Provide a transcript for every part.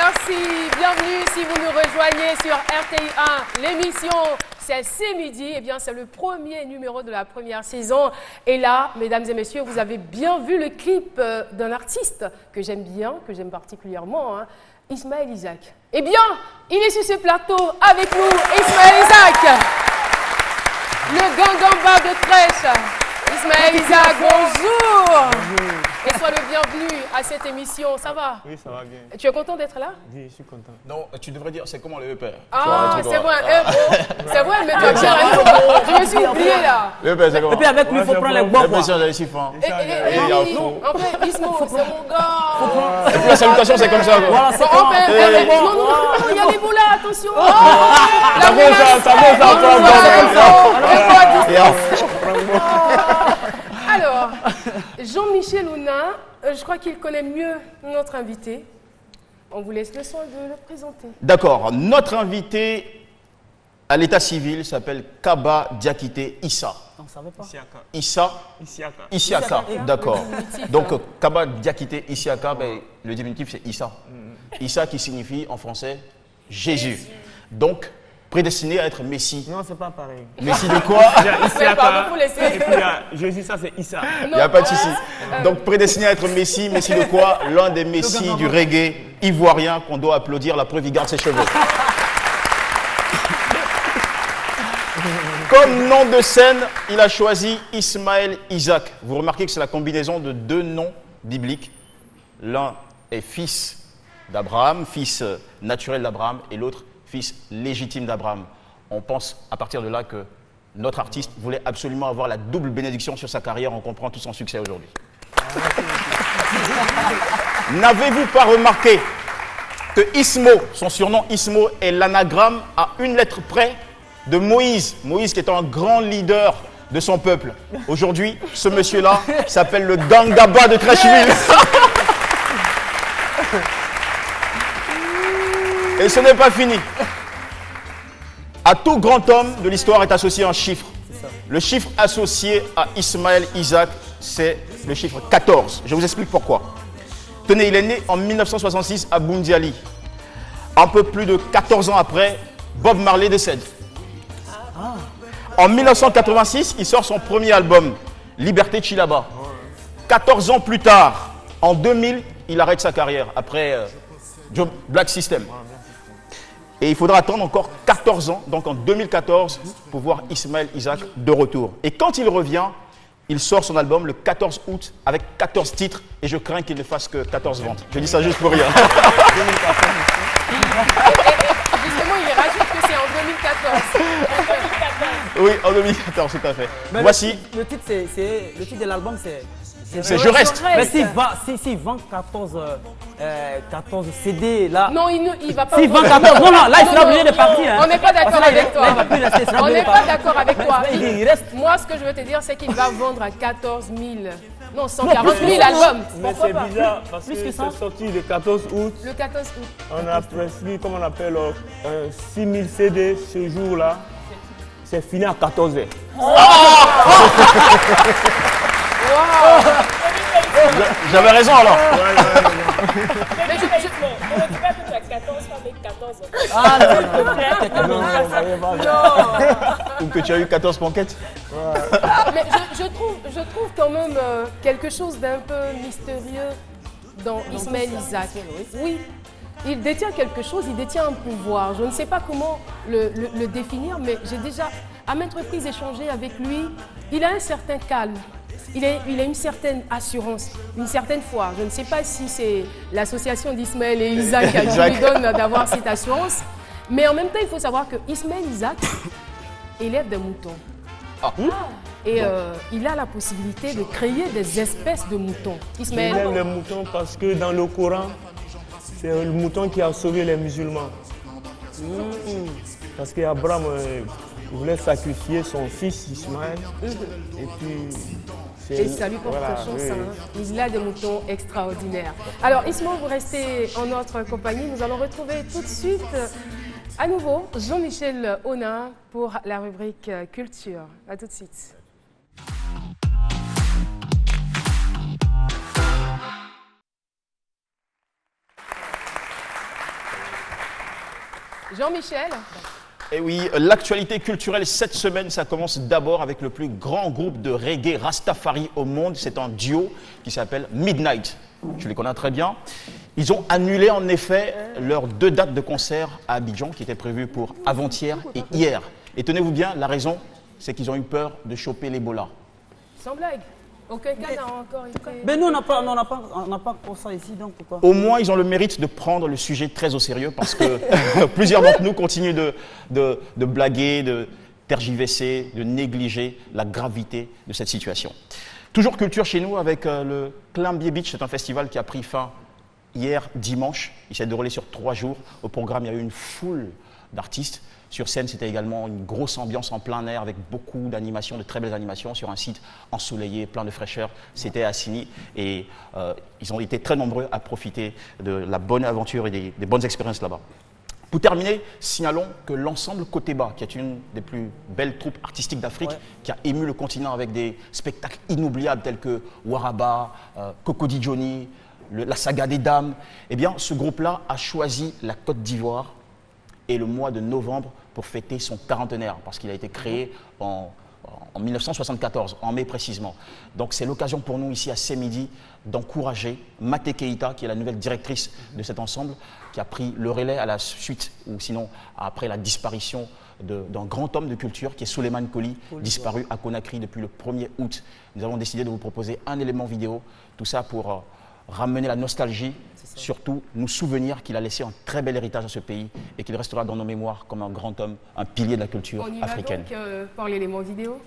Merci, bienvenue si vous nous rejoignez sur RTI 1. L'émission, c'est ce midi. Eh bien, c'est le premier numéro de la première saison. Et là, mesdames et messieurs, vous avez bien vu le clip d'un artiste que j'aime bien, que j'aime particulièrement, hein, Ismaël Isaac. Eh bien, il est sur ce plateau avec nous, Ismaël Isaac. Le gangamba de Crèche. Ismaël Isaac, bonjour. Bonjour. Et sois le bienvenu à cette émission. Ça va? Oui, ça va bien. Tu es content d'être là? Oui, je suis content. Non, tu devrais dire c'est comment le EP. Ah, c'est vrai, c'est vrai, mais tu as bien raison. Je me suis oublié là. Le EP, c'est comment? Et puis avec lui, il faut prendre les bois. L'impression d'aller siffant. En fait, Ismo, c'est mon gars. Et puis la salutation, c'est comme ça. Quoi. Voilà, c'est En fait, bon. non, il y a les boulas, attention. Ça Alors, Jean-Michel Ouna, je crois qu'il connaît mieux notre invité. On vous laisse le soin de le présenter. D'accord. Notre invité à l'état civil s'appelle Kaba Diakité Issa. On ne savait pas. Issa Isiaka. Isiaka. D'accord. Donc, Kaba Diakité Isiaka, ben, le diminutif c'est Issa. Issa qui signifie en français Jésus. Donc, prédestiné à être Messie. Non, c'est pas pareil. Messie de quoi? Il y a Isiaka. Vous laissez. Et puis il y a Jésus, ça c'est Issa. Il n'y a pas de souci. Donc, prédestiné à être Messie, Messie de quoi? L'un des Messies du reggae ivoirien qu'on doit applaudir. La preuve, il garde ses cheveux. Comme nom de scène, il a choisi Ismaël Isaac. Vous remarquez que c'est la combinaison de deux noms bibliques. L'un est fils d'Abraham, fils naturel d'Abraham, et l'autre fils légitime d'Abraham. On pense à partir de là que notre artiste voulait absolument avoir la double bénédiction sur sa carrière. On comprend tout son succès aujourd'hui. N'avez-vous pas remarqué que Ismo, son surnom Ismo, est l'anagramme à une lettre près de Moïse? Moïse qui est un grand leader de son peuple. Aujourd'hui, ce monsieur-là s'appelle le Gangaba de Trècheville. Et ce n'est pas fini. À tout grand homme de l'histoire est associé un chiffre. Le chiffre associé à Ismaël Isaac, c'est le chiffre 14. Je vous explique pourquoi. Tenez, il est né en 1966 à Bundiali. Un peu plus de 14 ans après, Bob Marley décède. En 1986, il sort son premier album, Liberté Chilaba. 14 ans plus tard, en 2000, il arrête sa carrière après Black System. Et il faudra attendre encore 14 ans, donc en 2014, pour voir Ismaël Isaac de retour. Et quand il revient, il sort son album le 14 août avec 14 titres. Et je crains qu'il ne fasse que 14 ventes. Je dis ça juste pour rien. Justement, il rajoute que c'est en 2014. Oui, en 2014, tout à fait. Mais Voici. le titre, le titre de l'album, c'est Je reste. Mais s'il vend 14 CD, là. Non, il va pas. S'il vend 14, non, là, il sera obligé de partir. On n'est pas d'accord avec toi. Là, il va plus rester. On n'est pas d'accord avec toi. Il reste. Moi, ce que je veux te dire, c'est qu'il va vendre à 14 000. Non, 140 000 albums. Mais c'est bizarre parce que c'est sorti le 14 août. Le 14 août. On a prescrit, comme on appelle, 6000 CD ce jour-là. C'est fini à 14 heures. J'avais raison alors. Mais Ou que tu as eu 14 conquêtes. Mais je trouve quand même quelque chose d'un peu mystérieux dans Ismaël Isaac. Oui, il détient quelque chose, il détient un pouvoir. Je ne sais pas comment le définir, mais j'ai déjà à maintes reprises échangé avec lui. Il a un certain calme. Il a une certaine assurance, une certaine foi. Je ne sais pas si c'est l'association d'Ismaël et Isaac qui lui donne d'avoir cette assurance. Mais en même temps, il faut savoir que Ismaël Isaac élève des moutons. Et il a la possibilité de créer des espèces de moutons. Ismaël. Il aime les moutons parce que dans le Coran, c'est le mouton qui a sauvé les musulmans. Parce qu'Abraham voulait sacrifier son fils Ismaël. Et puis... Et ça lui porte chance. Oui. Hein. Il a des moutons extraordinaires. Alors, Ismo, vous restez en notre compagnie. Nous allons retrouver tout de suite, à nouveau, Jean-Michel Ouna pour la rubrique Culture. À tout de suite. Jean-Michel. Et oui, l'actualité culturelle cette semaine, ça commence d'abord avec le plus grand groupe de reggae Rastafari au monde. C'est un duo qui s'appelle Midnight. Tu les connais très bien. Ils ont annulé en effet leurs 2 dates de concert à Abidjan qui étaient prévues pour avant-hier et hier. Et tenez-vous bien, la raison, c'est qu'ils ont eu peur de choper l'Ebola. Sans blague. Aucun cas n'a encore été... Mais nous, on n'a pas encore ça ici, donc pourquoi? Au moins, ils ont le mérite de prendre le sujet très au sérieux parce que plusieurs d'entre nous continuent de blaguer, de tergiverser, de négliger la gravité de cette situation. Toujours culture chez nous avec le Clambier Beach, c'est un festival qui a pris fin hier dimanche. Il s'est déroulé sur 3 jours. Au programme, il y a eu une foule d'artistes. Sur scène, c'était également une grosse ambiance en plein air avec beaucoup d'animations, de très belles animations sur un site ensoleillé, plein de fraîcheur. C'était à Sini et ils ont été très nombreux à profiter de la bonne aventure et des bonnes expériences là-bas. Pour terminer, signalons que l'ensemble Côté Bas, qui est une des plus belles troupes artistiques d'Afrique, qui a ému le continent avec des spectacles inoubliables tels que Waraba, Cocody Johnny, la saga des dames, eh bien, ce groupe-là a choisi la Côte d'Ivoire et le mois de novembre pour fêter son 40aire, parce qu'il a été créé en 1974, en mai précisément. Donc c'est l'occasion pour nous ici à C-Midi d'encourager Maté Keïta, qui est la nouvelle directrice de cet ensemble, qui a pris le relais à la suite, ou sinon après la disparition d'un grand homme de culture qui est Souleymane Koli, disparu à Conakry depuis le 1er août. Nous avons décidé de vous proposer un élément vidéo, tout ça pour ramener la nostalgie, surtout nous souvenir qu'il a laissé un très bel héritage à ce pays et qu'il restera dans nos mémoires comme un grand homme, un pilier de la culture africaine. On y va donc par l'élément vidéo.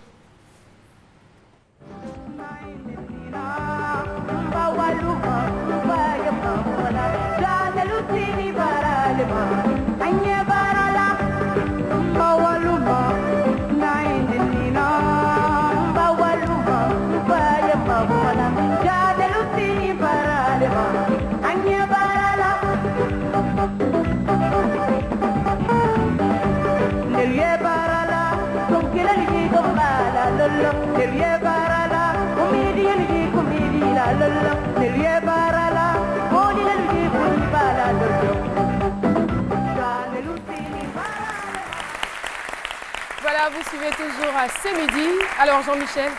Voilà, vous suivez toujours à C-Midi. Alors Jean-Michel,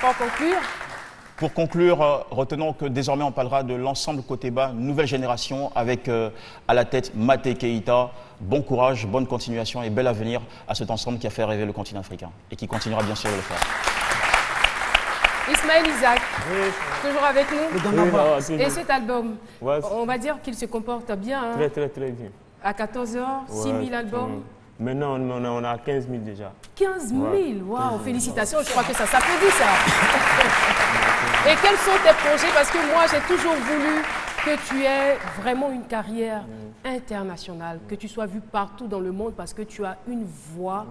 pour conclure. Pour conclure, retenons que désormais on parlera de l'ensemble Côté Bas, nouvelle génération, avec à la tête Maté Keïta. Bon courage, bonne continuation et bel avenir à cet ensemble qui a fait rêver le continent africain et qui continuera bien sûr de le faire. Ismaël Isaac, toujours avec nous. Oui, et cet album, on va dire qu'il se comporte bien. Hein. Très bien. À 14 h, 6 000 albums. Maintenant, on a 15 000 déjà. 15 000, waouh, félicitations, je crois que ça s'applaudit ça. Et quels sont tes projets? Parce que moi, j'ai toujours voulu que tu aies vraiment une carrière internationale, que tu sois vu partout dans le monde parce que tu as une voix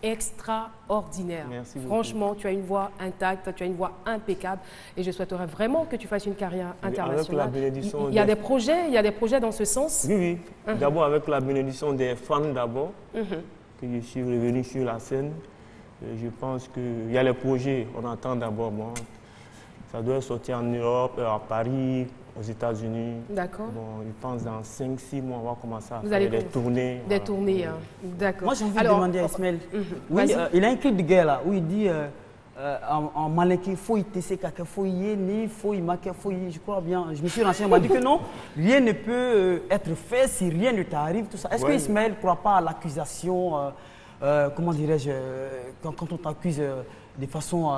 extraordinaire. Merci Franchement, beaucoup. tu as une voix intacte, tu as une voix impeccable et je souhaiterais vraiment que tu fasses une carrière internationale. Avec la bénédiction il y a des projets dans ce sens? Oui. D'abord avec la bénédiction des fans d'abord, que je suis revenu sur la scène. Et je pense qu'il y a les projets, on attend d'abord. Bon, ça doit sortir en Europe, à Paris, aux États-Unis. D'accord. Bon, je pense dans 5-6 mois, on va commencer à Vous faire allez des tournées. Des tournées, d'accord. Moi, j'ai envie de demander à Ismaël. Oui, il a un clip de guerre là, où il dit en malais, il faut y tesser quelqu'un, il faut y aller, il faut y marquer, il faut y... Je crois bien, je me suis renseigné, on m'a dit que non, rien ne peut être fait si rien ne t'arrive, tout ça. Est-ce que Ismaël ne croit pas à l'accusation, comment dirais-je, quand on t'accuse de façon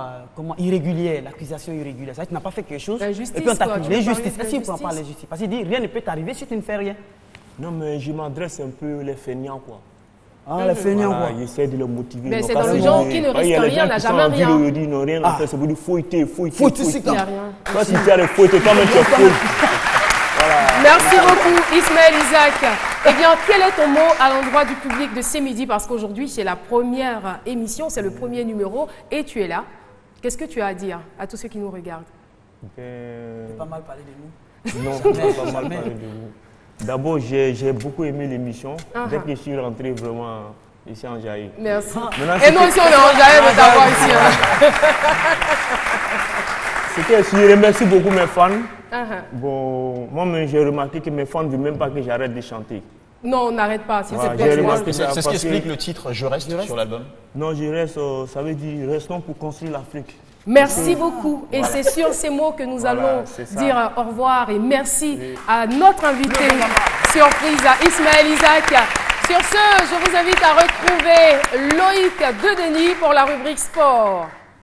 irrégulière, l'accusation irrégulière. Ça, tu n'as pas fait quelque chose. L'injustice, et puis on t'accuse. quoi. L'injustice. Est-ce qu'il ne prend pas l'injustice? Parce qu'il dit rien ne peut t'arriver si tu ne fais rien. Non, mais je m'adresse un peu les feignants, quoi. Ah, les feignants, quoi. J'essaie de les motiver. Mais c'est dans le genre qui ne risque rien, n'a jamais rien. Il dit non, rien à faire, c'est pour dire faut y aller. Faut il n'y a rien. Toi, si tu as les fautes, toi-même tu es faux. Merci beaucoup Ismaël Isaac. Eh bien, quel est ton mot à l'endroit du public de C-Midi? Parce qu'aujourd'hui, c'est la première émission, c'est le premier numéro et tu es là. Qu'est-ce que tu as à dire à tous ceux qui nous regardent? Pas mal parlé de nous. Non, pas mal parlé de vous. D'abord, j'ai beaucoup aimé l'émission. Dès que je suis rentré vraiment ici en Jaï. Merci. Maintenant, et nous aussi, on est en Jaï de t'avoir ici. Je remercie beaucoup mes fans. Bon, moi, j'ai remarqué que mes fans ne veulent même pas que j'arrête de chanter. Non, on n'arrête pas. Si Voilà, c'est j'ai pour moi, remarqué C'est ce qui parce que- explique le titre Je reste sur l'album. Non, je reste, ça veut dire restons pour construire l'Afrique. Merci beaucoup. Et c'est sur ces mots que nous Voilà, allons c'est ça. dire au revoir et merci à notre invité surprise, à Ismaël Isaac. Sur ce, je vous invite à retrouver Loïc Dedenis pour la rubrique sport.